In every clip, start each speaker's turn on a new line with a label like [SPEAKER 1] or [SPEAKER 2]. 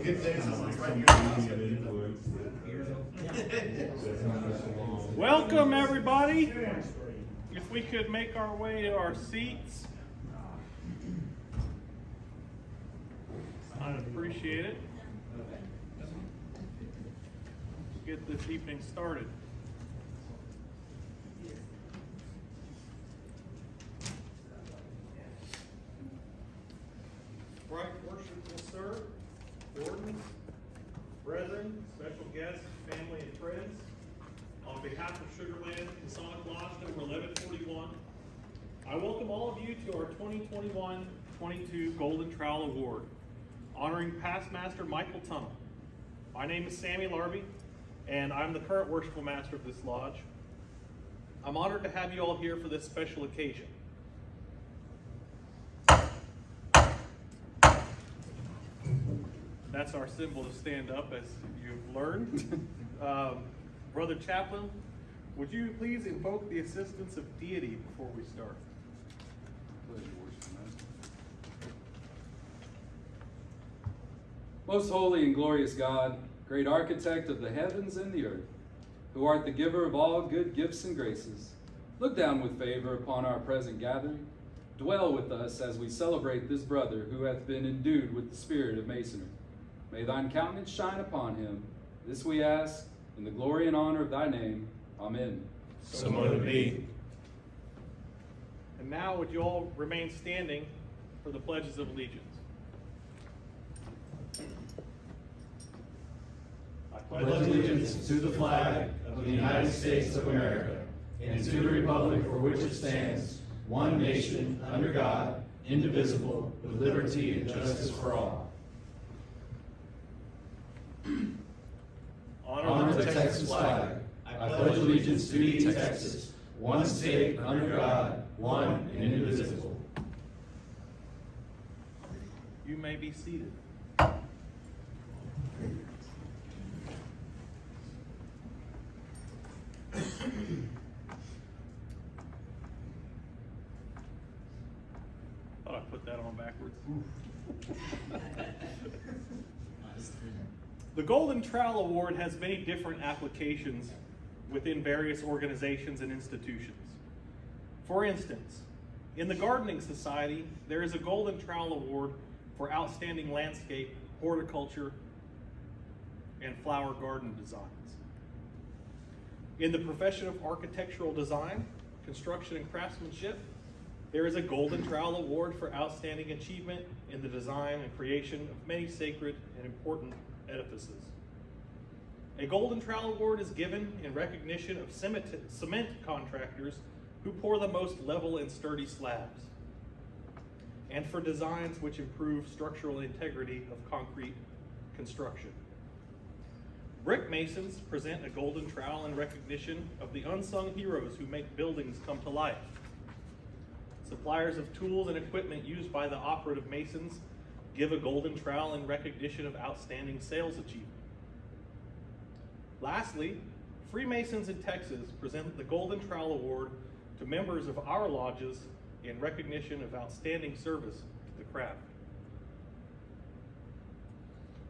[SPEAKER 1] good things.
[SPEAKER 2] Welcome, everybody. If we could make our way to our seats, I'd appreciate it. Let's get this evening started. Right worship will serve, wardens, brethren, special guests, family, and friends. On behalf of Sugarland Masonic Lodge number 1141, I welcome all of you to our 2021-22 Golden Trowel Award, honoring Past Master Michael Tunnell. My name is Sammy Larby, and I'm the current worshipful master of this lodge. I'm honored to have you all here for this special occasion. That's our symbol to stand up, as you've learned. Brother Chaplain, would you please invoke the assistance of deity before we start?
[SPEAKER 3] Pleasure, worshipful master. Most holy and glorious God, great architect of the heavens and the earth, who art the giver of all good gifts and graces, look down with favor upon our present gathering. Dwell with us as we celebrate this brother who hath been endued with the spirit of Masonry. May thine countenance shine upon him. This we ask, in the glory and honor of thy name. Amen.
[SPEAKER 1] So mote it be.
[SPEAKER 2] And now would you all remain standing for the pledges of allegiance? I
[SPEAKER 1] Pledge allegiance to the flag of the United States of America and to the republic for which it stands, one nation, under God, indivisible, with liberty and justice for all. Honor the Texas flag. I pledge allegiance to thee, Texas, one state, under God, one and indivisible.
[SPEAKER 2] You may be seated. Thought I put that on backwards. The Golden Trowel Award has many different applications within various organizations and institutions. For instance, in the Gardening Society, there is a Golden Trowel Award for outstanding landscape, horticulture, and flower garden designs. In the profession of architectural design, construction, and craftsmanship, there is a Golden Trowel Award for outstanding achievement in the design and creation of many sacred and important edifices. A Golden Trowel Award is given in recognition of cement contractors who pour the most level and sturdy slabs, and for designs which improve structural integrity of concrete construction. Brick masons present a Golden Trowel in recognition of the unsung heroes who make buildings come to life. Suppliers of tools and equipment used by the operative masons give a Golden Trowel in recognition of outstanding sales achievement. Lastly, Freemasons in Texas present the Golden Trowel Award to members of our lodges in recognition of outstanding service to the craft.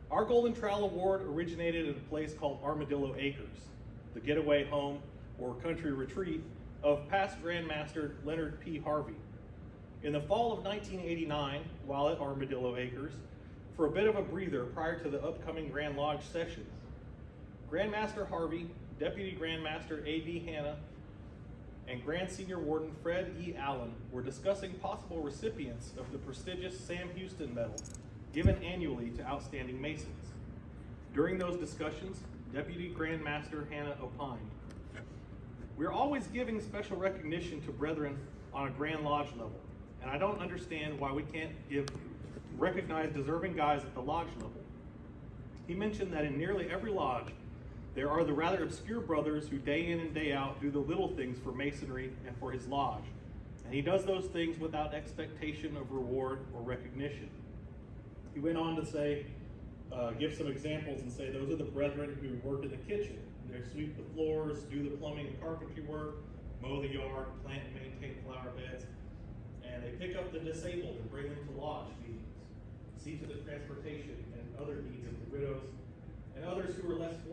[SPEAKER 2] Our Golden Trowel Award originated at a place called Armadillo Acres, the getaway home or country retreat of past Grand Master Leonard P. Harvey. In the fall of 1989, while at Armadillo Acres, for a bit of a breather prior to the upcoming Grand Lodge sessions, Grand Master Harvey, Deputy Grand Master A.D. Hanna, and Grand Senior Warden Fred E. Allen were discussing possible recipients of the prestigious Sam Houston Medal given annually to outstanding Masons. During those discussions, Deputy Grand Master Hanna opined, "We're always giving special recognition to brethren on a Grand Lodge level, and I don't understand why we can't recognize deserving guys at the lodge level." He mentioned that in nearly every lodge, there are the rather obscure brothers who day in and day out do the little things for Masonry and for his lodge, and he does those things without expectation of reward or recognition. He went on to say, give some examples and say those are the brethren who work in the kitchen. They sweep the floors, do the plumbing and carpentry work, mow the yard, plant and maintain flower beds, and they pick up the disabled and bring them to lodge meetings, see to the transportation and other needs of the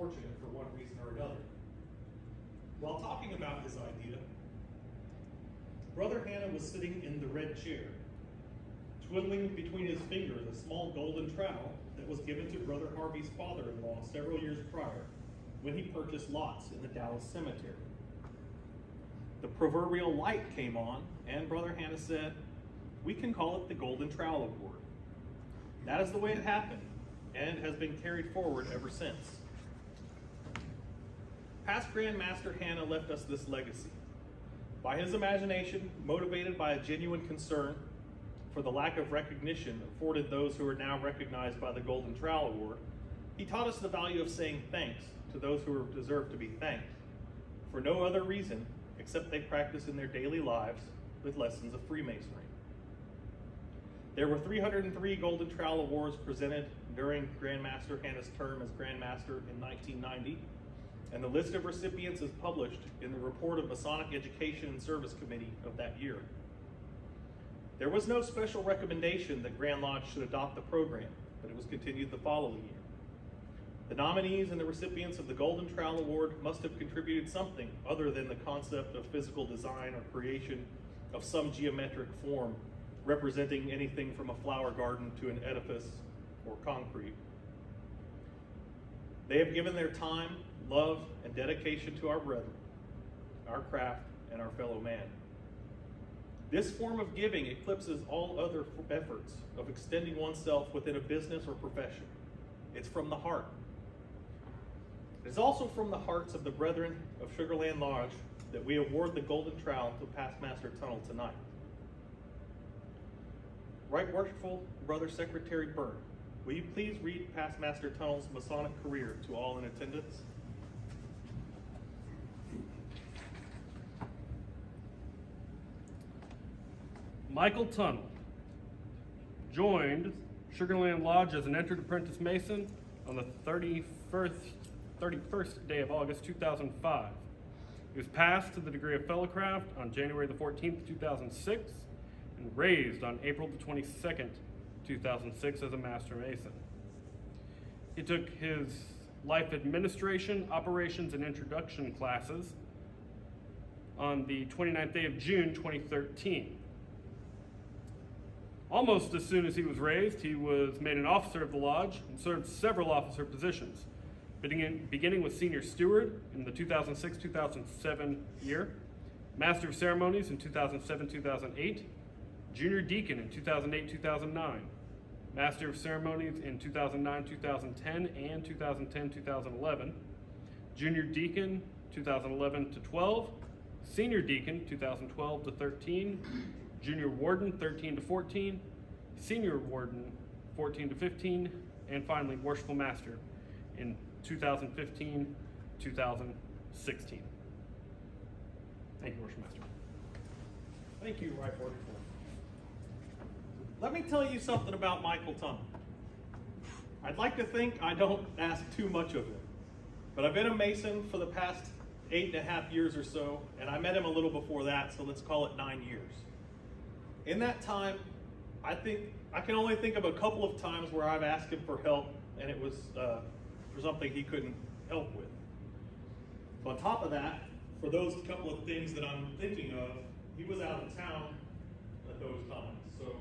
[SPEAKER 2] misfortunate for one reason or another. While talking about his idea, Brother Hannah was sitting in the red chair, twiddling between his fingers a small golden trowel that was given to Brother Harvey's father-in-law several years prior when he purchased lots in the Dallas cemetery. The proverbial light came on, and Brother Hannah said, "We can call it the Golden Trowel Award." That is the way it happened, and has been carried forward ever since. Past Grand Master Hannah left us this legacy. By his imagination, motivated by a genuine concern for the lack of recognition afforded those who are now recognized by the Golden Trowel Award, he taught us the value of saying thanks to those who deserve to be thanked, for no other reason except they practice in their daily lives with lessons of Freemasonry. There were 303 Golden Trowel Awards presented during Grand Master Hannah's term as Grand Master in 1990, and the list of recipients is published in the report of Masonic Education and Service Committee of that year. There was no special recommendation that Grand Lodge should adopt the program, but it was continued the following year. The nominees and the recipients of the Golden Trowel Award must have contributed something other than the concept of physical design or creation of some geometric form representing anything from a flower garden to an edifice or concrete. They have given their time, love, and dedication to our brethren, our craft, and our fellow man. This form of giving eclipses all other efforts of extending oneself within a business or profession. It's from the heart. It is also from the hearts of the brethren of Sugarland Lodge that we award the Golden Trowel to Past Master Tunnell tonight. Right Worshipful Brother Secretary Byrne, will you please read Past Master Tunnell's Masonic career to all in attendance?
[SPEAKER 4] Michael Tunnell joined Sugarland Lodge as an entered apprentice Mason on the 31st day of August 2005. He was passed to the degree of Fellowcraft on January the 14th, 2006, and raised on April the 22nd, 2006 as a Master Mason. He took his Life Administration, Operations, and Introduction classes on the 29th day of June, 2013. Almost as soon as he was raised, he was made an officer of the lodge and served several officer positions, beginning with Senior Steward in the 2006-2007 year, Master of Ceremonies in 2007-2008, Junior Deacon in 2008-2009, Master of Ceremonies in 2009-2010 and 2010-2011, Junior Deacon 2011-12, Senior Deacon 2012-13, Junior Warden 13-14, Senior Warden 14-15, and finally Worshipful Master in 2015-2016. Thank you, Worshipful Master.
[SPEAKER 2] Thank you, Right Worshipful. Let me tell you something about Michael Tunnell. I'd like to think I don't ask too much of him, but I've been a Mason for the past 8.5 years or so, and I met him a little before that, so let's call it 9 years. In that time, I think I can only think of a couple of times where I've asked him for help, and it was for something he couldn't help with. So on top of that, for those couple of things that I'm thinking of, he was out of town at those times. So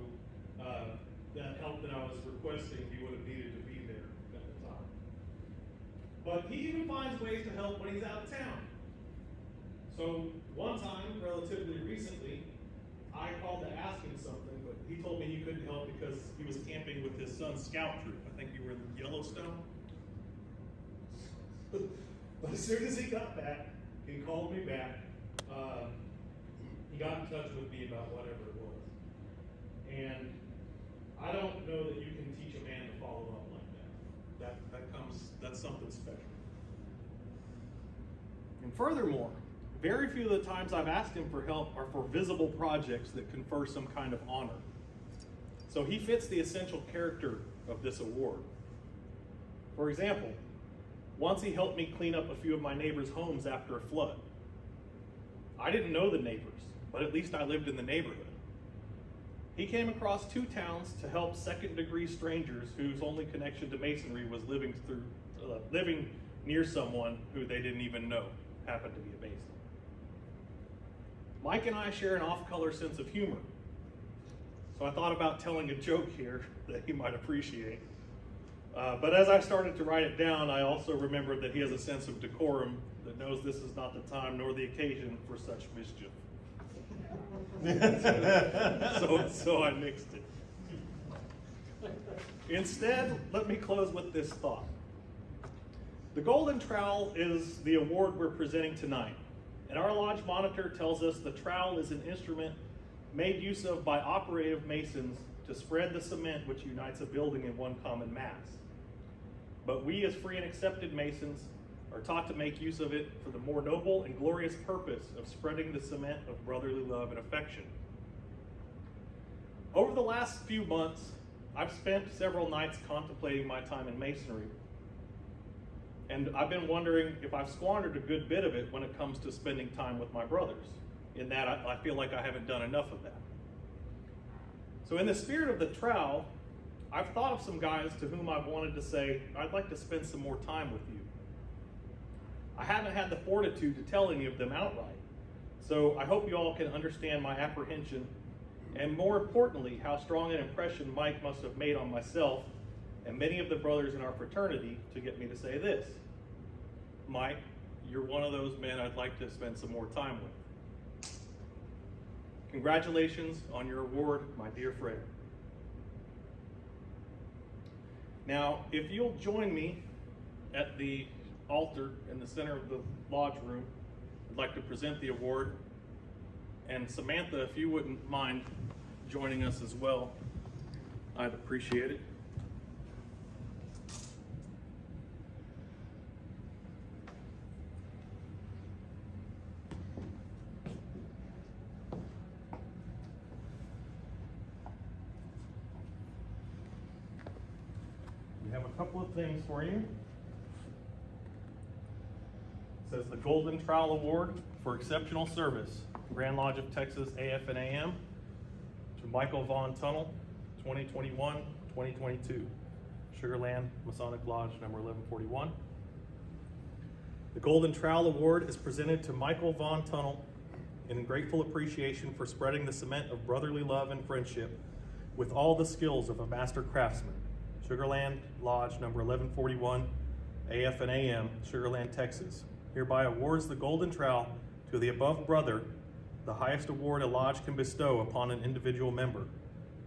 [SPEAKER 2] that help that I was requesting, he would have needed to be there at the time. But he even finds ways to help when he's out of town. So one time, relatively recently, I called to ask him something, but he told me he couldn't help because he was camping with his son's scout troop. I think you were in Yellowstone. But as soon as he got back, he called me back. He got in touch with me about whatever it was. And I don't know that you can teach a man to follow up like that. That's something special. And furthermore, very few of the times I've asked him for help are for visible projects that confer some kind of honor. So he fits the essential character of this award. For example, once he helped me clean up a few of my neighbors' homes after a flood. I didn't know the neighbors, but at least I lived in the neighborhood. He came across 2 towns to help second-degree strangers whose only connection to Masonry was living near someone who they didn't even know happened to be a Mason. Mike and I share an off-color sense of humor, so I thought about telling a joke here that he might appreciate. But as I started to write it down, I also remembered that he has a sense of decorum that knows this is not the time nor the occasion for such mischief. So I nixed it. Instead, let me close with this thought. The Golden Trowel is the award we're presenting tonight, and our lodge monitor tells us the trowel is an instrument made use of by operative masons to spread the cement which unites a building in one common mass. But we, as free and accepted masons, are taught to make use of it for the more noble and glorious purpose of spreading the cement of brotherly love and affection. Over the last few months, I've spent several nights contemplating my time in Masonry, and I've been wondering if I've squandered a good bit of it when it comes to spending time with my brothers, in that I feel like I haven't done enough of that. So in the spirit of the trowel, I've thought of some guys to whom I've wanted to say, I'd like to spend some more time with you. I haven't had the fortitude to tell any of them outright, so I hope you all can understand my apprehension, and more importantly, how strong an impression Mike must have made on myself and many of the brothers in our fraternity to get me to say this. Mike, you're one of those men I'd like to spend some more time with. Congratulations on your award, my dear friend. Now, if you'll join me at the altar in the center of the lodge room, I'd like to present the award. And Samantha, if you wouldn't mind joining us as well, I'd appreciate it. We have a couple of things for you. It says the Golden Trowel Award for Exceptional Service, Grand Lodge of Texas AF and AM, to Michael Von Tunnell, 2021-2022, Sugarland Masonic Lodge number 1141. The Golden Trowel Award is presented to Michael Von Tunnell in grateful appreciation for spreading the cement of brotherly love and friendship with all the skills of a master craftsman, Sugarland Lodge number 1141, AF and AM, Sugarland, Texas. Hereby awards the Golden Trowel to the above brother, the highest award a lodge can bestow upon an individual member,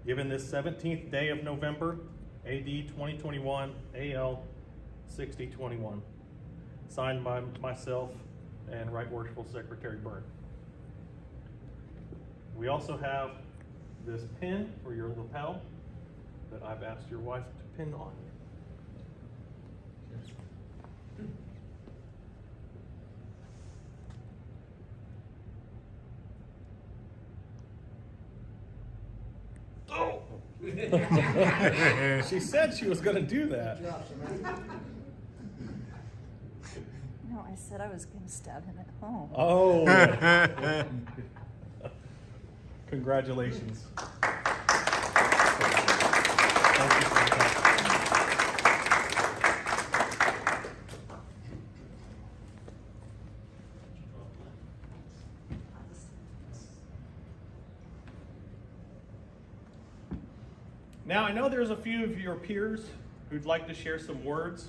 [SPEAKER 2] given this 17th day of November, AD 2021, AL 6021. Signed by myself and Right Worshipful Secretary Byrne. We also have this pin for your lapel that I've asked your wife to pin on. Oh! She said she was going to do that.
[SPEAKER 5] No, I said I was going to stab him at home.
[SPEAKER 2] Oh. Congratulations. Thank you for that. Now, I know there's a few of your peers who'd like to share some words,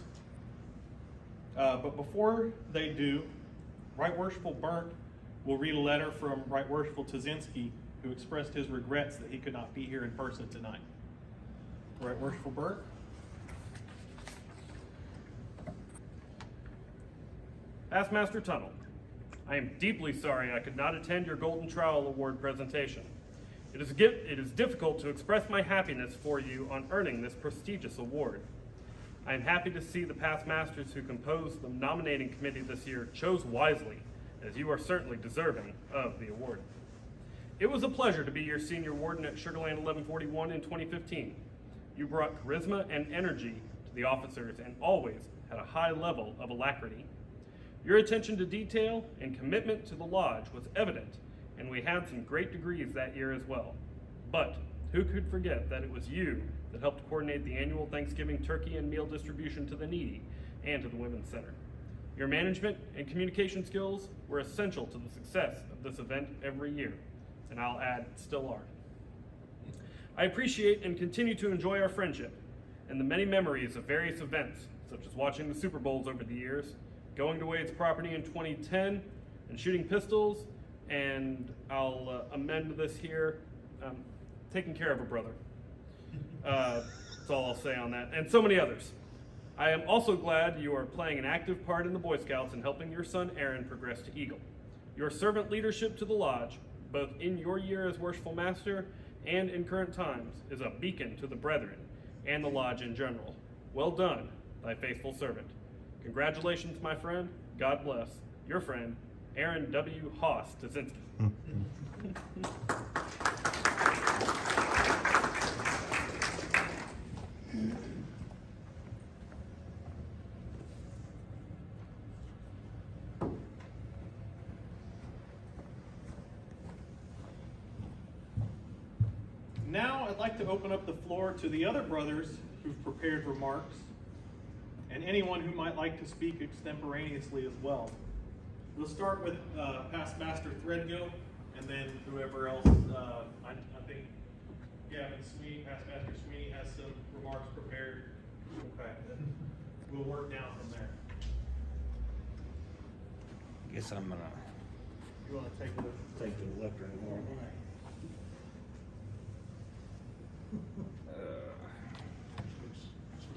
[SPEAKER 2] but before they do, Right Worshipful Burnt will read a letter from Right Worshipful Tazinski, who expressed his regrets that he could not be here in person tonight. Right Worshipful Burnt.
[SPEAKER 4] Past Master Tunnell, I am deeply sorry I could not attend your Golden Trowel Award presentation. It is difficult to express my happiness for you on earning this prestigious award. I am happy to see the past masters who composed the nominating committee this year chose wisely, as you are certainly deserving of the award. It was a pleasure to be your senior warden at Sugarland 1141 in 2015. You brought charisma and energy to the officers and always had a high level of alacrity. Your attention to detail and commitment to the lodge was evident, and we had some great degrees that year as well. But who could forget that it was you that helped coordinate the annual Thanksgiving turkey and meal distribution to the needy and to the Women's Center. Your management and communication skills were essential to the success of this event every year, and I'll add, still are. I appreciate and continue to enjoy our friendship and the many memories of various events, such as watching the Super Bowls over the years, going to Wade's property in 2010, and shooting pistols, and I'll amend this here, taking care of a brother. That's all I'll say on that, and so many others. I am also glad you are playing an active part in the Boy Scouts and helping your son Aaron progress to Eagle. Your servant leadership to the Lodge, both in your year as Worshipful Master and in current times, is a beacon to the brethren and the Lodge in general. Well done, thy faithful servant. Congratulations, my friend. God bless. Your friend, Aaron W. Haas Tazinski.
[SPEAKER 2] Now I'd like to open up the floor to the other brothers who've prepared remarks and anyone who might like to speak extemporaneously as well. We'll start with Past Master Threadgill, and then whoever else. I think Gavin Sweeney, Past Master Sweeney, has some remarks prepared. Okay, we'll work down from there.
[SPEAKER 1] Guess I'm gonna
[SPEAKER 2] You want to take
[SPEAKER 1] take the lectern more.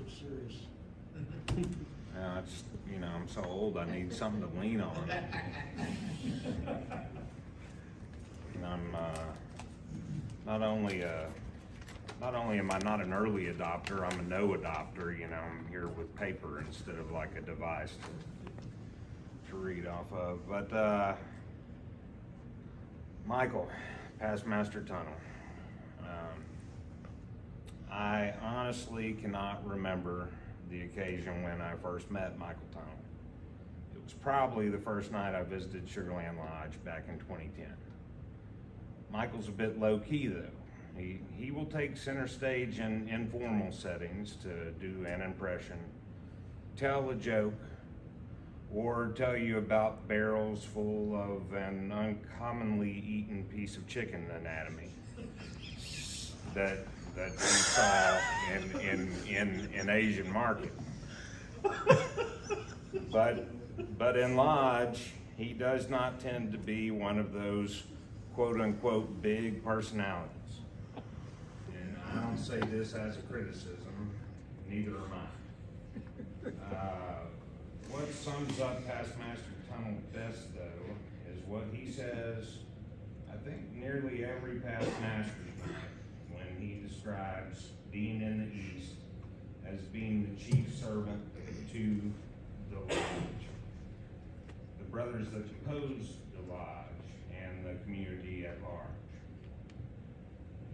[SPEAKER 6] It's serious.
[SPEAKER 1] It's, I'm so old, I need something to lean on. And I'm not only am I not an early adopter, I'm a no adopter. I'm here with paper instead of like a device to read off of. But Michael, Past Master Tunnell. I honestly cannot remember the occasion when I first met Michael Tunnell. It was probably the first night I visited Sugarland Lodge back in 2010. Michael's a bit low-key though. He will take center stage in informal settings to do an impression, tell a joke, or tell you about barrels full of an uncommonly eaten piece of chicken anatomy that you saw in Asian market. But in Lodge, he does not tend to be one of those quote unquote big personalities. And I don't say this as a criticism, neither am I. What sums up Past Master Tunnell best though is what he says, I think nearly every past master when he describes being in the East as being the chief servant to the Lodge, the brothers that compose the Lodge, and the community at large.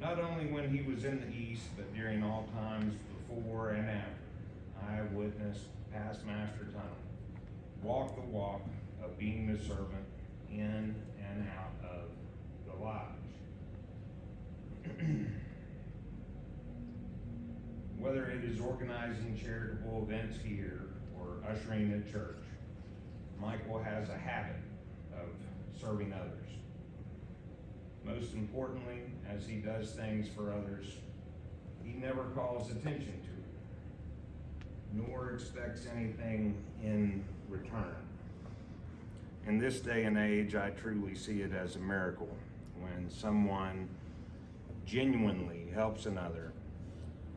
[SPEAKER 1] Not only when he was in the East, but during all times before and after, I witnessed Past Master Tunnell walk the walk of being the servant in and out of the Lodge. Whether it is organizing charitable events here or ushering at church, Michael has a habit of serving others. Most importantly, as he does things for others, he never calls attention to it, nor expects anything in return. In this day and age, I truly see it as a miracle when someone genuinely helps another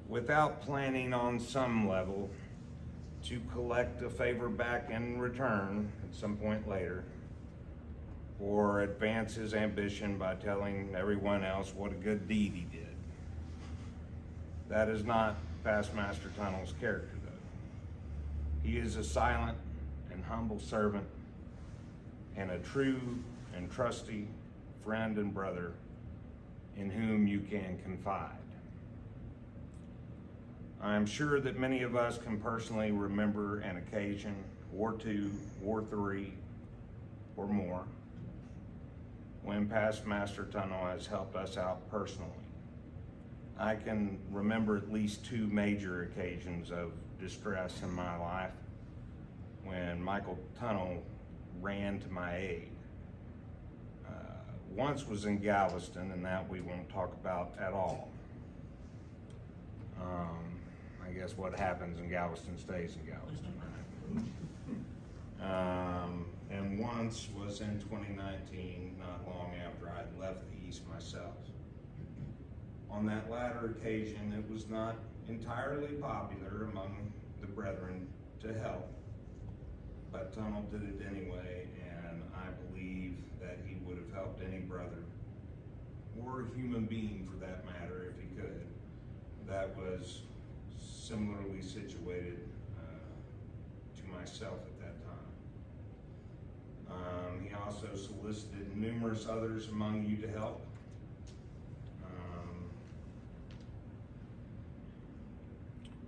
[SPEAKER 1] without planning on some level to collect a favor back in return at some point later, or advance his ambition by telling everyone else what a good deed he did. That is not Past Master Tunnell's character though. He is a silent and humble servant and a true and trusty friend and brother in whom you can confide. I am sure that many of us can personally remember an occasion, or two, or three, or more, when Past Master Tunnell has helped us out personally. I can remember at least two major occasions of distress in my life,
[SPEAKER 6] when Michael Tunnell ran to my aid. Once was in Galveston, and that we won't talk about at all. I guess what happens in Galveston stays in Galveston, right? And once was in 2019, not long after I'd left the East myself. On that latter occasion, it was not entirely popular among the brethren to help, but Tunnell did it anyway, and I believe that he would have helped any brother, or human being for that matter, if he could, that was similarly situated to myself at that time. He also solicited numerous others among you to help.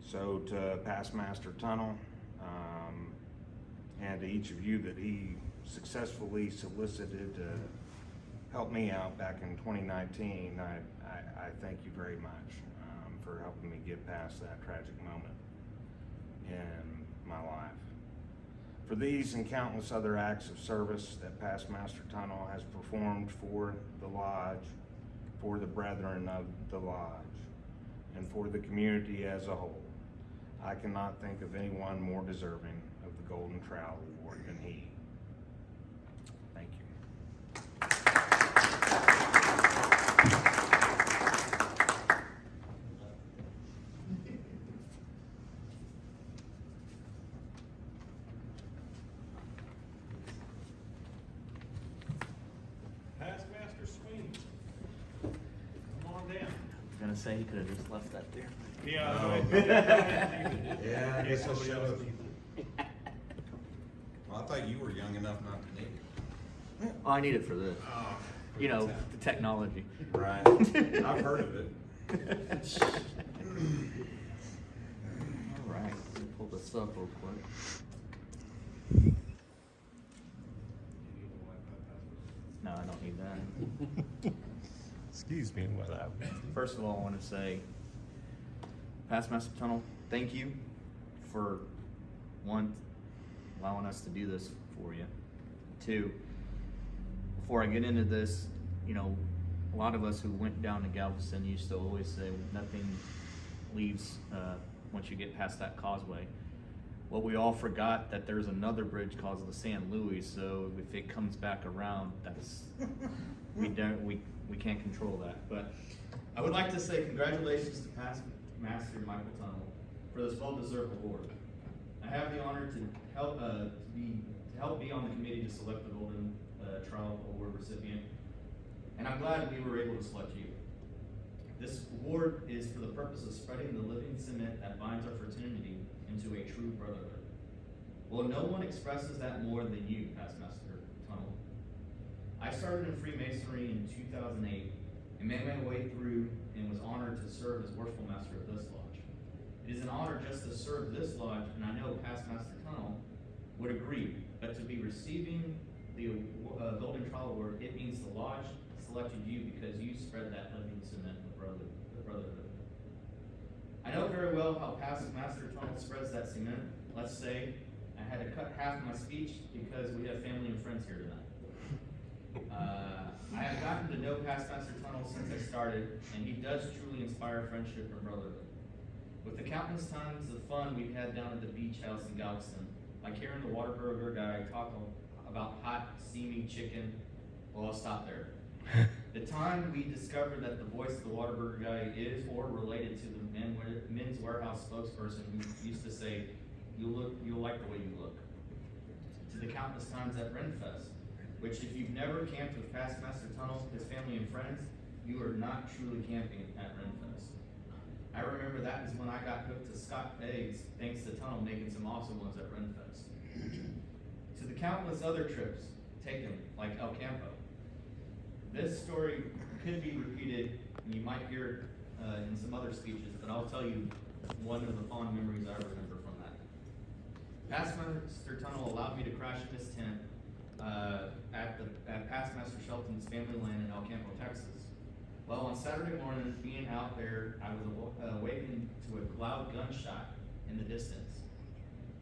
[SPEAKER 6] So to Past Master Tunnell, and to each of you that he successfully solicited to help me out back in 2019, I thank you very much for helping me get past that tragic moment in my life. For these and countless other acts of service that Past Master Tunnell has performed for the Lodge, for the brethren of the Lodge, and for the community as a whole, I cannot think of anyone more deserving of the Golden Trowel Award than he. Thank you.
[SPEAKER 2] Past Master Sweeney, come on down.
[SPEAKER 7] Gonna say you could have just left that there.
[SPEAKER 2] Yeah.
[SPEAKER 6] Oh.
[SPEAKER 2] Go ahead.
[SPEAKER 6] Yeah, I guess I should have. Well, I thought you were young enough not to need it.
[SPEAKER 7] Oh, I need it for this.
[SPEAKER 6] Oh,
[SPEAKER 7] You know, the technology.
[SPEAKER 6] right. I've heard of it.
[SPEAKER 7] All right, let me pull this up real quick. No, I don't need that.
[SPEAKER 1] Excuse me, what I.
[SPEAKER 7] First of all, I want to say, Past Master Tunnell, thank you for, one, allowing us to do this for you. Two, before I get into this, you know, a lot of us who went down to Galveston used to always say nothing leaves once you get past that causeway. Well, we all forgot that there's another bridge called the San Luis, so if it comes back around, that's, we can't control that. But I would like to say congratulations to Past Master Michael Tunnell for this well-deserved award. I have the honor to help be on the committee to select the Golden Trowel Award recipient, and I'm glad we were able to select you. This award is for the purpose of spreading the living cement that binds our fraternity into a true brotherhood. Well, no one expresses that more than you, Past Master Tunnell. I started in Freemasonry in 2008 and made my way through and was honored to serve as worshipful master of this lodge. It is an honor just to serve this lodge, and I know Past Master Tunnell would agree, but to be receiving the Golden Trowel Award, it means the lodge selected you because you spread that living cement of the brotherhood. I know very well how Past Master Tunnell spreads that cement. Let's say I had to cut half my speech because we have family and friends here tonight. I have gotten to know Past Master Tunnell since I started, and he does truly inspire friendship and brotherhood. With the countless times of fun we've had down at the beach house in Galveston, like hearing the Whataburger guy talk about hot, steamy chicken, well, I'll stop there. The time we discovered that the voice of the Whataburger guy is or related to the Men's Warehouse spokesperson who used to say, you'll like the way you look. To the countless times at Renfest, which if you've never camped with Past Master Tunnell, his family and friends, you are not truly camping at Renfest. I remember that is when I got hooked to Scott eggs, thanks to Tunnell making some awesome ones at Renfest. To the countless other trips taken, like El Campo. This story could be repeated, and you might hear it in some other speeches, but I'll tell you one of the fond memories I remember from that. Past Master Tunnell allowed me to crash in his tent at Past Master Shelton's family land in El Campo, Texas. Well, on Saturday morning, being out there, I was awakened to a loud gunshot in the distance.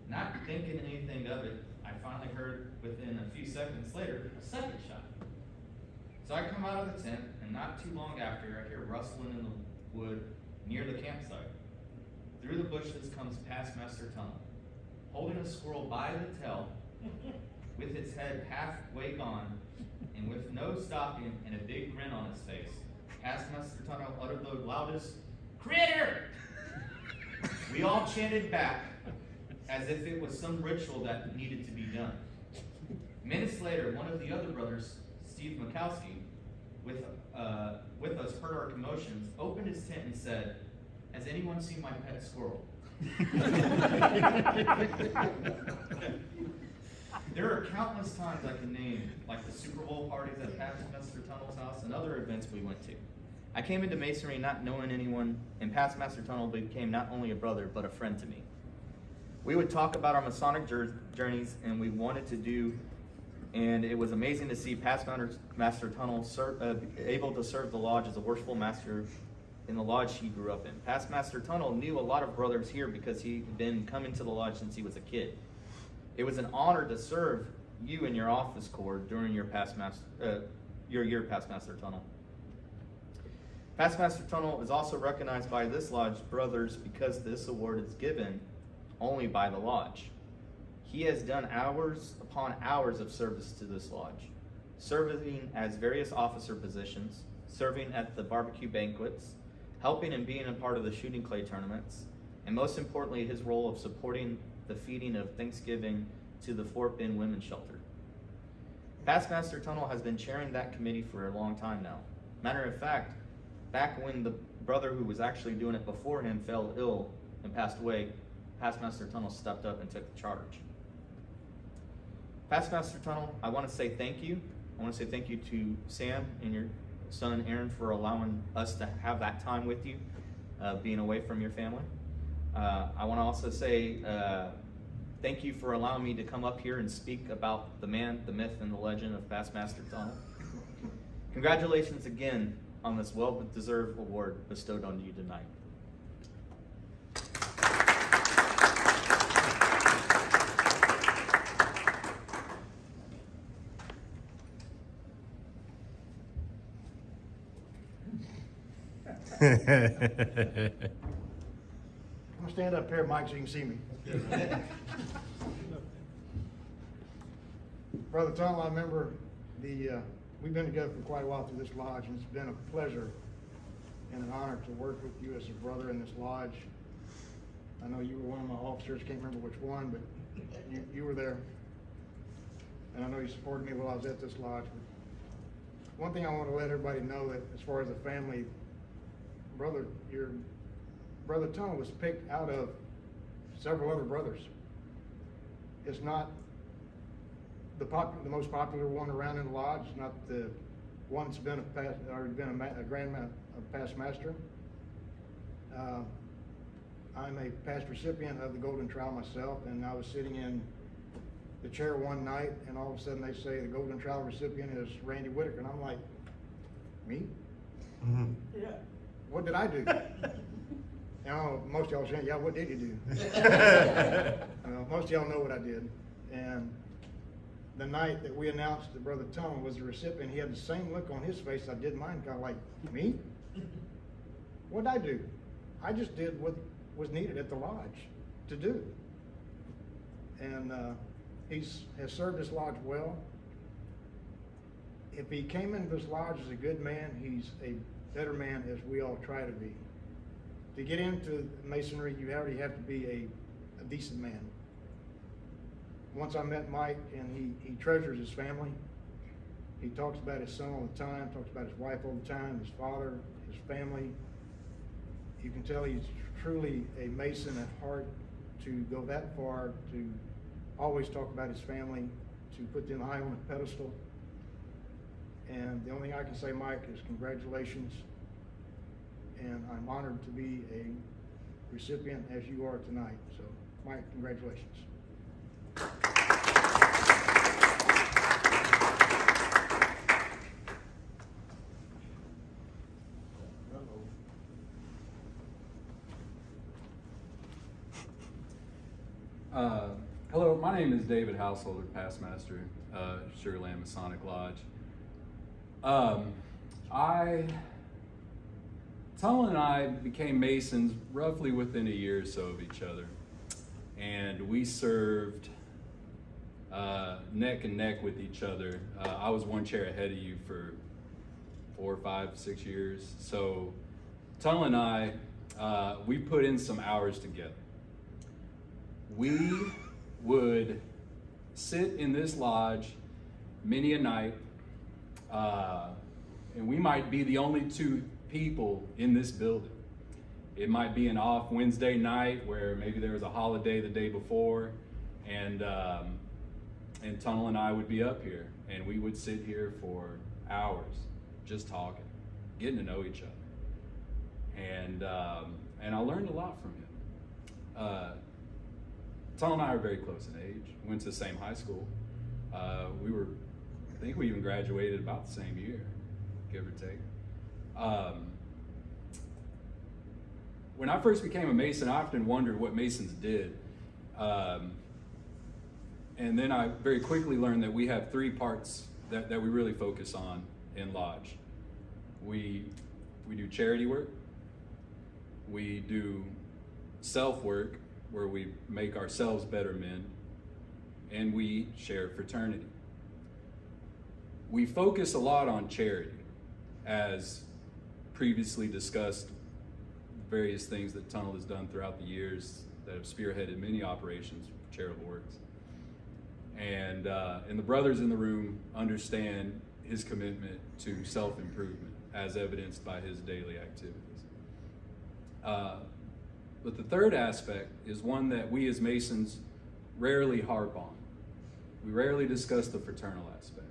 [SPEAKER 7] Not thinking anything of it, I finally heard within a few seconds later a second shot. So I come out of the tent, and not too long after, I hear rustling in the wood near the campsite. Through the bushes comes Past Master Tunnell, holding a squirrel by the tail, with its head halfway gone, and with no stopping and a big grin on his face. Past Master Tunnell uttered the loudest, "Critter!" We all chanted back, as if it was some ritual that needed to be done. Minutes later, one of the other brothers, Steve Mikowski, with us heard our commotions, opened his tent and said, "Has anyone seen my pet squirrel?" There are countless times I can name, like the Super Bowl parties at Past Master Tunnell's house and other events we went to. I came into Masonry not knowing anyone, and Past Master Tunnell became not only a brother, but a friend to me. We would talk about our Masonic journeys and we wanted to do, and it was amazing to see Past Master Tunnell able to serve the lodge as a worshipful master in the lodge he grew up in. Past Master Tunnell knew a lot of brothers here because he'd been coming to the lodge since he was a kid. It was an honor to serve you in your office corps during your year Past Master Tunnell. Past Master Tunnell is also recognized by this lodge brothers because this award is given only by the lodge. He has done hours upon hours of service to this lodge, serving as various officer positions, serving at the barbecue banquets, helping and being a part of the shooting clay tournaments, and most importantly, his role of supporting the feeding of Thanksgiving to the Fort Bend Women's Shelter. Past Master Tunnell has been chairing that committee for a long time now. Matter of fact, back when the brother who was actually doing it before him fell ill and passed away, Past Master Tunnell stepped up and took the charge. Past Master Tunnell, I want to say thank you. I want to say thank you to Sam and your son Aaron for allowing us to have that time with you, being away from your family. I want to also say thank you for allowing me to come up here and speak about the man, the myth, and the legend of Past Master Tunnell. Congratulations again on this well-deserved award bestowed on you tonight.
[SPEAKER 8] I'm gonna stand up here, Mike, so you can see me. Brother Tunnell, I remember we've been together for quite a while through this lodge, and it's been a pleasure and an honor to work with you as a brother in this lodge. I know you were one of my officers, can't remember which one, but you were there. And I know you supported me while I was at this lodge. But one thing I want to let everybody know that as far as the family, your brother Tunnell was picked out of several other brothers. It's not the most popular one around in the lodge. It's not the one that's been a past master. I'm a past recipient of the Golden Trowel myself, and I was sitting in the chair one night, and all of a sudden they say the Golden Trowel recipient is Randy Whitaker, and I'm like, me? Mm-hmm. Yeah. What did I do? Most of y'all saying, yeah, what did you do? Most of y'all know what I did. And the night that we announced that Brother Tunnell was the recipient, he had the same look on his face I did mine, kind of like, me? What did I do? I just did what was needed at the lodge to do. And has served this lodge well. If he came into this lodge as a good man, he's a better man, as we all try to be. To get into Masonry, you already have to be a decent man. Once I met Mike, and he treasures his family. He talks about his son all the time, talks about his wife all the time, his father, his family. You can tell he's truly a Mason at heart, to go that far, to always talk about his family, to put them high on a pedestal. And the only thing I can say, Mike, is congratulations. And I'm honored to be a recipient as you are tonight. So, Mike, congratulations.
[SPEAKER 3] Hello, my name is David Householder, Past Master, Sugar Land Masonic Lodge. Tunnell and I became Masons roughly within a year or so of each other. And we served neck and neck with each other. I was one chair ahead of you for 4, 5, 6 years. So Tunnell and I, we put in some hours together. We would sit in this lodge many a night, and we might be the only 2 people in this building. It might be an off Wednesday night where maybe there was a holiday the day before, and Tunnell and I would be up here, and we would sit here for hours just talking, getting to know each other. And I learned a lot from him. Tunnell and I are very close in age. We went to the same high school. I think we even graduated about the same year, give or take. When I first became a Mason, I often wondered what Masons did. And then I very quickly learned that we have 3 parts that we really focus on in Lodge. We do charity work, we do self-work, where we make ourselves better men, and we share fraternity. We focus a lot on charity, as previously discussed, various things that Tunnell has done throughout the years that have spearheaded many operations for charitable works. And the brothers in the room understand his commitment to self-improvement as evidenced by his daily activities. But the third aspect is one that we as Masons rarely harp on. We rarely discuss the fraternal aspect.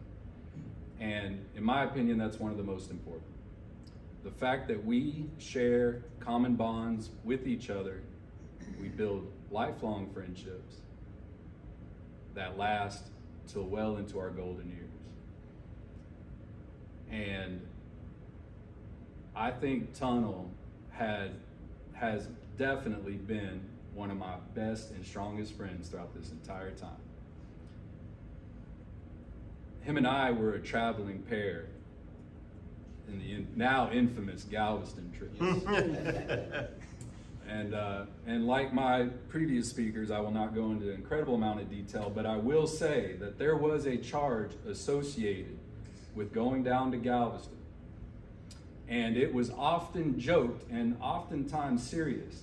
[SPEAKER 3] And in my opinion, that's one of the most important. The fact that we share common bonds with each other, we build lifelong friendships that last till well into our golden years. And I think Tunnell has definitely been one of my best and strongest friends throughout this entire time. Him and I were a traveling pair in the now infamous Galveston trip. And like my previous speakers, I will not go into an incredible amount of detail, but I will say that there was a charge associated with going down to Galveston. And it was often joked and oftentimes serious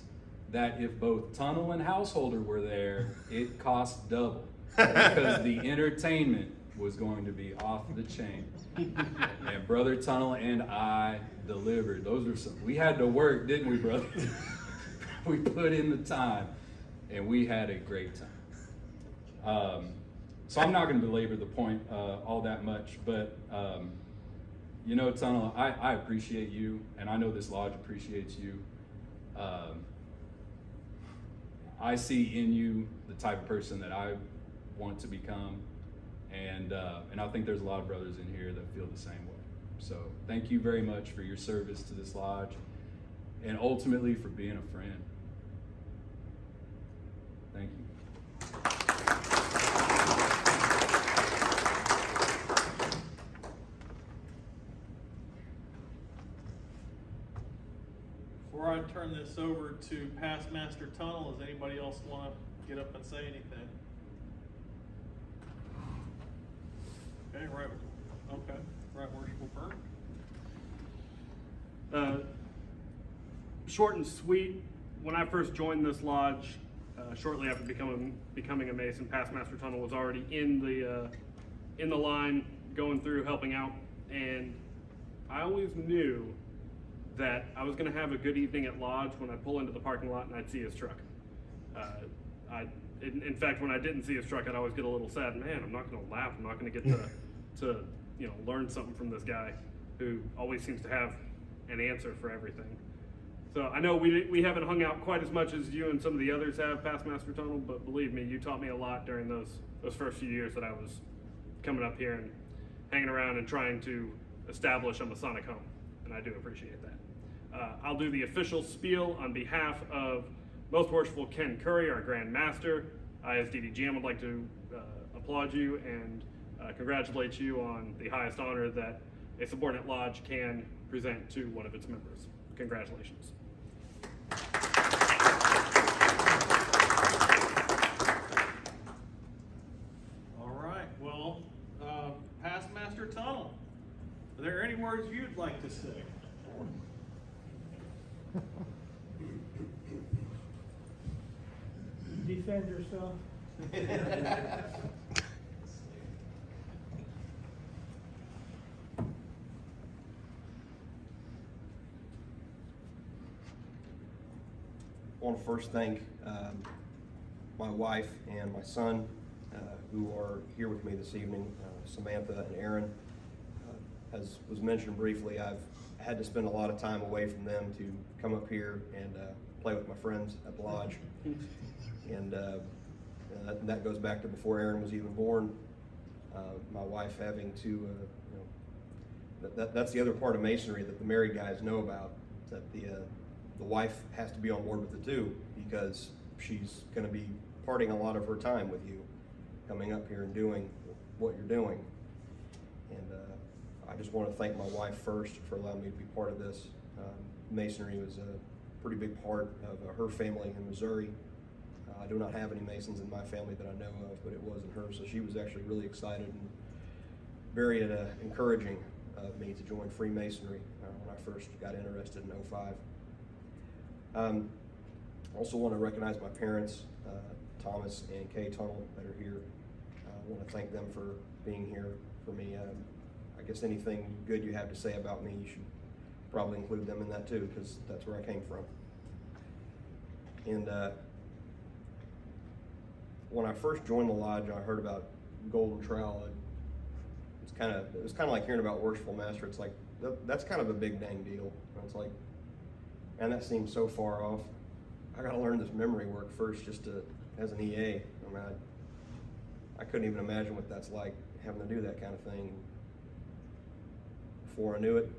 [SPEAKER 3] that if both Tunnell and Householder were there, it cost double because the entertainment was going to be off the chain. And Brother Tunnell and I delivered. We had to work, didn't we, brother? We put in the time, and we had a great time. So I'm not going to belabor the point all that much, but you know, Tunnell, I appreciate you, and I know this lodge appreciates you. I see in you the type of person that I want to become, and I think there's a lot of brothers in here that feel the same way. So thank you very much for your service to this lodge, and ultimately for being a friend. Thank you.
[SPEAKER 2] Before I turn this over to Past Master Tunnell, does anybody else want to get up and say anything? Okay, right worshipful Bert.
[SPEAKER 4] Short and sweet. When I first joined this lodge, shortly after becoming a Mason, Past Master Tunnell was already in the line, going through, helping out, and I always knew that I was going to have a good evening at Lodge when I pull into the parking lot and I'd see his truck. In fact, when I didn't see his truck, I'd always get a little sad. Man, I'm not going to laugh. I'm not going to get to learn something from this guy who always seems to have an answer for everything. So I know we haven't hung out quite as much as you and some of the others have, Past Master Tunnell, but believe me, you taught me a lot during those first few years that I was coming up here and hanging around and trying to establish a Masonic home, and I do appreciate that. I'll do the official spiel on behalf of Most Worshipful Ken Curry, our Grand Master, ISDDGM would like to applaud you and congratulate you on the highest honor that a subordinate lodge can present to one of its members. Congratulations.
[SPEAKER 2] All right, well, Past Master Tunnell, are there any words you'd like to say?
[SPEAKER 9] Defend yourself.
[SPEAKER 10] I want to first thank my wife and my son who are here with me this evening, Samantha and Aaron. As was mentioned briefly, I've had to spend a lot of time away from them to come up here and play with my friends at the lodge. And that goes back to before Aaron was even born. My wife having to, that's the other part of Masonry that the married guys know about, that the wife has to be on board with it too, because she's going to be parting a lot of her time with you, coming up here and doing what you're doing. And I just want to thank my wife first for allowing me to be part of this. Masonry was a pretty big part of her family in Missouri. I do not have any Masons in my family that I know of, but it wasn't her, so she was actually really excited and very encouraging of me to join Freemasonry when I first got interested in '05. Also want to recognize my parents, Thomas and Kay Tunnell, that are here. I want to thank them for being here for me. I guess anything good you have to say about me, you should probably include them in that too, because that's where I came from. And when I first joined the lodge, I heard about Golden Trowel. It was kind of like hearing about Worshipful Master. It's like that's kind of a big dang deal. And it's like, and that seems so far off. I got to learn this memory work first, just as an EA. I mean, I couldn't even imagine what that's like, having to do that kind of thing. Before I knew it,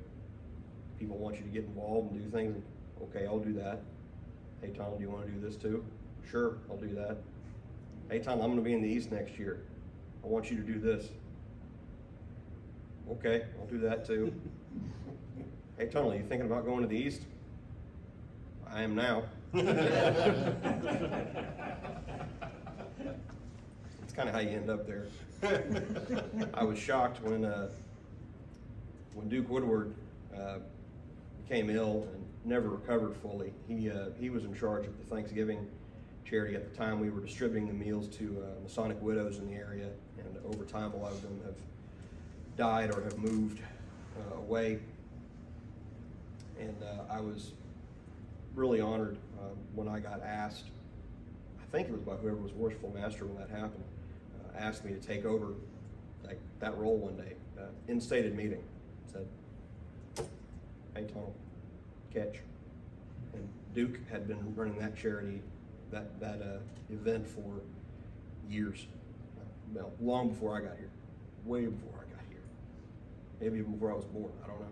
[SPEAKER 10] people want you to get involved and do things. Okay, I'll do that. Hey, Tom, do you want to do this too? Sure, I'll do that. Hey, Tom, I'm going to be in the East next year. I want you to do this. Okay, I'll do that too. Hey, Tunnell, are you thinking about going to the East? I am now. It's kind of how you end up there. I was shocked when Duke Woodward became ill and never recovered fully. He was in charge of the Thanksgiving charity at the time. We were distributing the meals to Masonic widows in the area, and over time a lot of them have died or have moved away. And I was really honored when I got asked, I think it was by whoever was Worshipful Master when that happened, asked me to take over that role one day, in stated meeting. Said, hey, Tunnell, catch. And Duke had been running that charity, that event for years. Well, long before I got here, way before I got here. Maybe even before I was born, I don't know.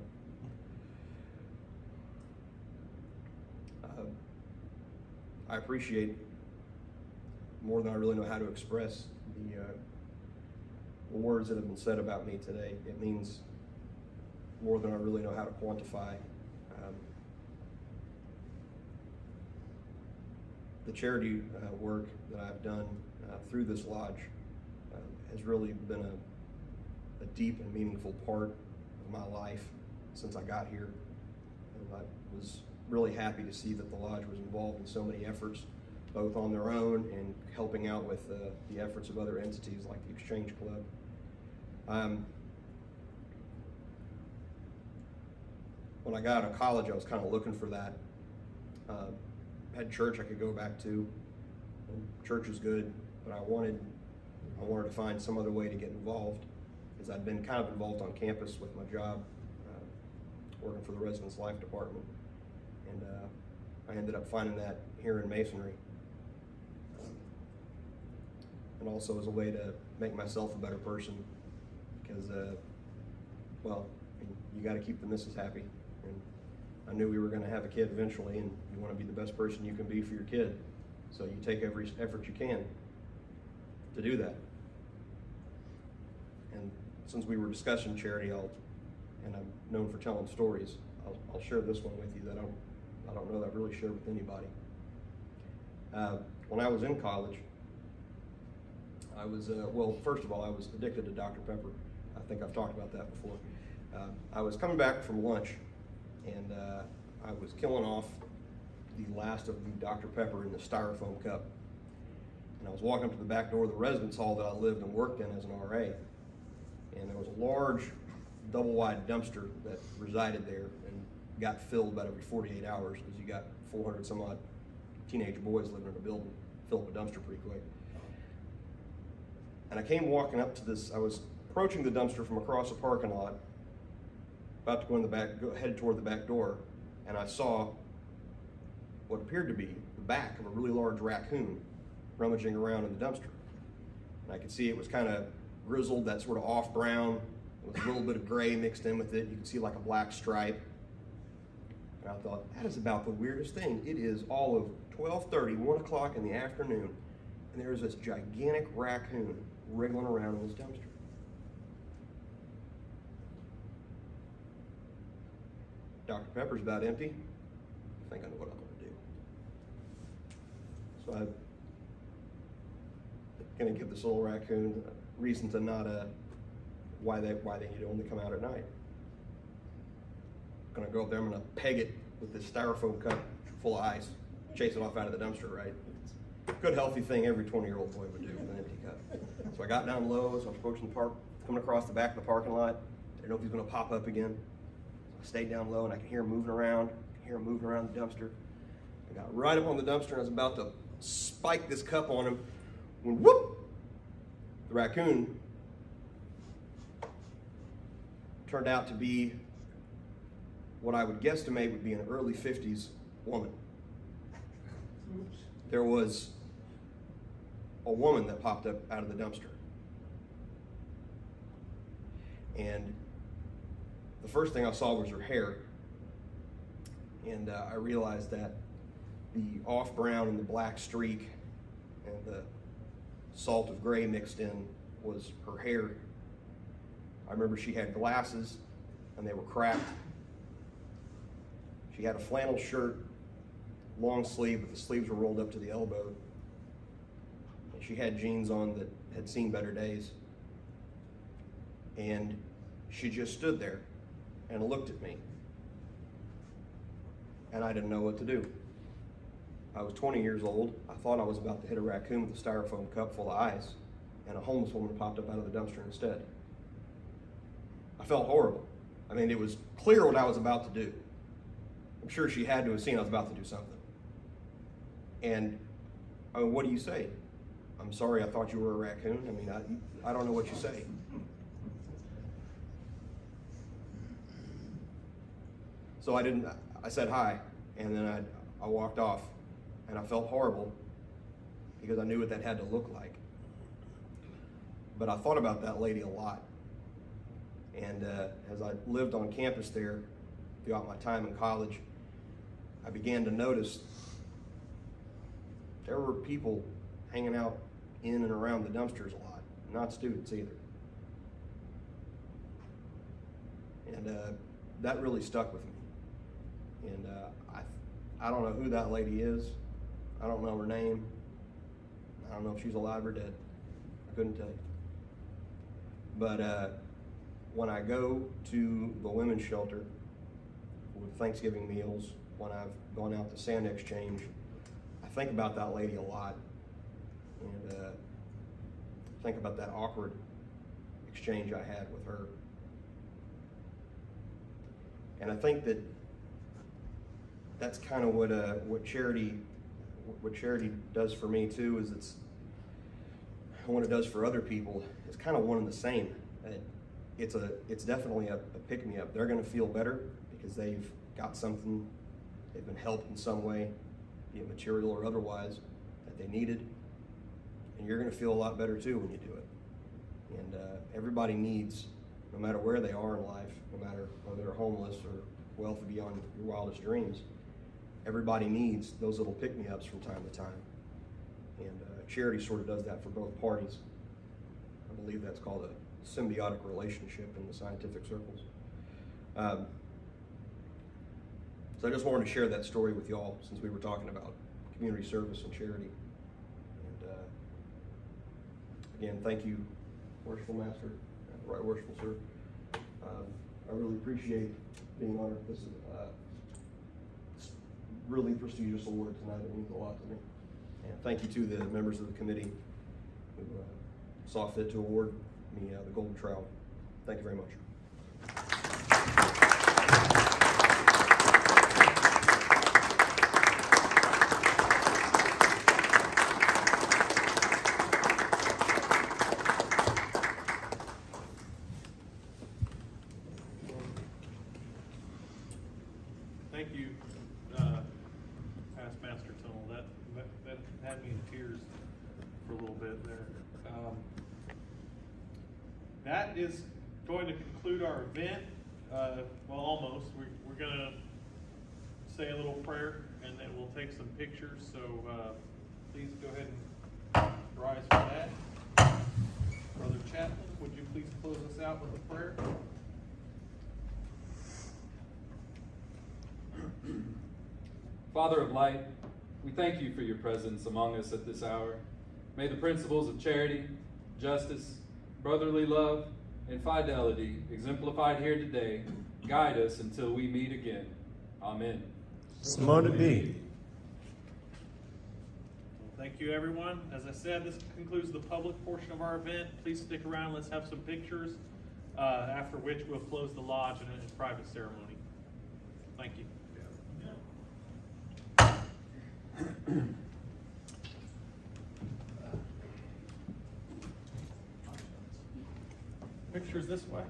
[SPEAKER 10] I appreciate more than I really know how to express the words that have been said about me today. It means more than I really know how to quantify. The charity work that I've done through this lodge has really been a deep and meaningful part of my life since I got here. And I was really happy to see that the lodge was involved in so many efforts, both on their own and helping out with the efforts of other entities like the Exchange Club. When I got out of college, I was kind of looking for that. Had church I could go back to. And church is good, but I wanted to find some other way to get involved, because I'd been kind of involved on campus with my job, working for the Residence Life Department. And I ended up finding that here in Masonry. And also as a way to make myself a better person, because, well, you got to keep the missus happy. And I knew we were going to have a kid eventually, and you want to be the best person you can be for your kid. So you take every effort you can. to do that. And since we were discussing charity, and I'm known for telling stories, I'll share this one with you that I don't know that I've really shared with anybody. When I was in college, I was, well, first of all, I was addicted to Dr. Pepper. I think I've talked about that before. I was coming back from lunch, and I was killing off the last of the Dr. Pepper in the styrofoam cup. And I was walking up to the back door of the residence hall that I lived and worked in as an RA. And there was a large double-wide dumpster that resided there and got filled about every 48 hours because you got 400 some odd teenage boys living in a building, fill up a dumpster pretty quick. And I came walking up to this, I was approaching the dumpster from across the parking lot, about to go in the back, headed toward the back door, and I saw what appeared to be the back of a really large raccoon rummaging around in the dumpster. And I could see it was kind of grizzled, that sort of off brown, with a little bit of gray mixed in with it. You could see like a black stripe. And I thought, that is about the weirdest thing. It is all of 12:30, 1 o'clock in the afternoon, and there's this gigantic raccoon wriggling around in this dumpster. Dr. Pepper's about empty. I think I know what I'm going to do. So I'm going to give this little raccoon a reason to not, why they need to only come out at night. I'm going to go up there, I'm going to peg it with this styrofoam cup full of ice, chase it off out of the dumpster, right? It's a good, healthy thing every 20-year-old boy would do with an empty cup. So I got down low, so I was approaching the park, coming across the back of the parking lot. I didn't know if he was going to pop up again. I stayed down low, and I could hear him moving around. I could hear him moving around the dumpster. I got right up on the dumpster, and I was about to spike this cup on him when whoop! The raccoon turned out to be what I would guesstimate would be an early 50s woman.
[SPEAKER 8] Oops.
[SPEAKER 10] There was a woman that popped up out of the dumpster. And the first thing I saw was her hair. And I realized that the off brown and the black streak and the salt of gray mixed in was her hair. I remember she had glasses and they were cracked. She had a flannel shirt, long sleeve, but the sleeves were rolled up to the elbow. And she had jeans on that had seen better days. And she just stood there and looked at me. And I didn't know what to do. I was 20 years old. I thought I was about to hit a raccoon with a styrofoam cup full of ice, and a homeless woman popped up out of the dumpster instead. I felt horrible. I mean, it was clear what I was about to do. I'm sure she had to have seen I was about to do something. And I mean, what do you say? I'm sorry, I thought you were a raccoon. I mean, I don't know what you say. So I said hi, and then I walked off, and I felt horrible because I knew what that had to look like. But I thought about that lady a lot. And as I lived on campus there throughout my time in college, I began to notice there were people hanging out in and around the dumpsters a lot, not students either. And that really stuck with me. And I don't know who that lady is. I don't know her name. I don't know if she's alive or dead. I couldn't tell you. But when I go to the women's shelter with Thanksgiving meals, when I've gone out to sand exchange, I think about that lady a lot. And think about that awkward exchange I had with her. And I think that's kind of what charity does for me too. Is what it does for other people. It's kind of one and the same. It's definitely a pick me up. They're going to feel better because they've got something. They've been helped in some way, be it material or otherwise, that they needed. And you're going to feel a lot better too when you do it. And everybody needs, no matter where they are in life, no matter whether they're homeless or wealthy beyond your wildest dreams, everybody needs those little pick-me-ups from time to time. And charity sort of does that for both parties. I believe that's called a symbiotic relationship in the scientific circles. So I just wanted to share that story with y'all since we were talking about community service and charity. And again, thank you, Worshipful Master, Right Worshipful Sir. I really appreciate being honored. This is a really prestigious award tonight. It means a lot to me. And thank you to the members of the committee who saw fit to award me the Golden Trowel. Thank you very much.
[SPEAKER 2] Thank you, Past Master Tunnell. That had me in tears for a little bit there. That is going to conclude our event. Well, almost. We're going to say a little prayer, and then we'll take some pictures. So please go ahead and rise for that. Brother Chaplain, would you please close us out with a prayer?
[SPEAKER 3] Father of light, we thank you for your presence among us at this hour. May the principles of charity, justice, brotherly love, and fidelity exemplified here today guide us until we meet again. Amen.
[SPEAKER 1] So mote it be.
[SPEAKER 2] Thank you, everyone. As I said, this concludes the public portion of our event. Please stick around. Let's have some pictures, after which we'll close the lodge in a private ceremony. Thank you. Pictures this way.